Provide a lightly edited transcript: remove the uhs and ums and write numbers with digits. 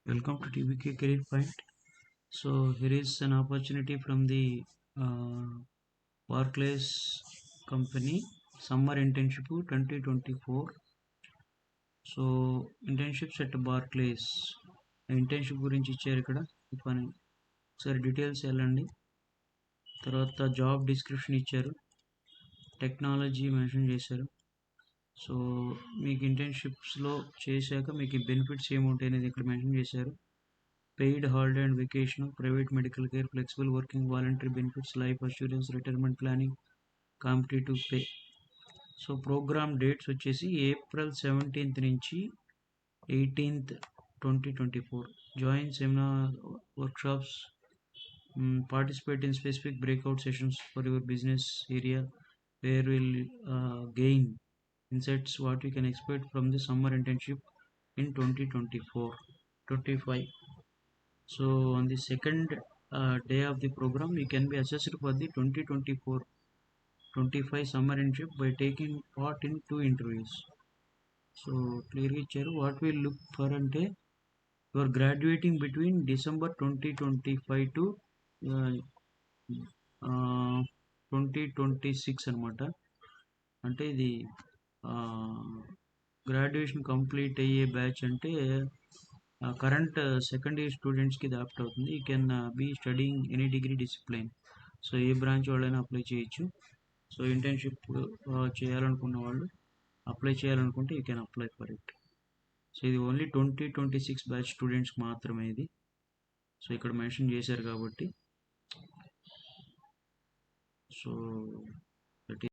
Welcome to TBK Career Point. So here is an opportunity from the Barclays company summer internship 2024. So internships at Barclays internship గురించి ఇచ్చారు ఇక్కడ ఈ పని ఒకసారి details వెళ్ళండి. తర్వాత జాబ్ డిస్క్రిప్షన్ ఇచ్చారు, టెక్నాలజీ మెన్షన్ చేశారు. సో మీకు ఇంటర్న్షిప్స్లో చేశాక మీకు బెనిఫిట్స్ ఏముంటాయి అనేది ఇక్కడ మెన్షన్ చేశారు. Paid holiday and vacation, private medical care, flexible working, voluntary benefits, life assurance, retirement planning, competitive pay. So programme dates వచ్చేసి April 17th నుంచి 18th 2024. Join seminar workshops, participate in specific breakout sessions for your business area where we'll gain insights what you can expect from the summer internship in 2024-25. So on the second day of the program you can be assessed for the 2024-25 summer internship by taking part in 2 interviews. So clearly icharu what we look for ante you are graduating between December 2025 to 2026 అనమాట. అంటే ఇది graduation complete అయ్యే batch అంటే current second year స్టూడెంట్స్కి ఇది apt అవుతుంది. You can be studying any degree discipline. So ఏ branch వాళ్ళైనా అప్లై చేయొచ్చు. సో ఇంటర్న్షిప్ చేయాలనుకున్న వాళ్ళు అప్లై చేయాలనుకుంటే you can apply for it. So ఇది ఓన్లీ 2026 బ్యాచ్ స్టూడెంట్స్కి మాత్రమే ఇది. సో ఇక్కడ మెన్షన్ చేశారు కాబట్టి. సో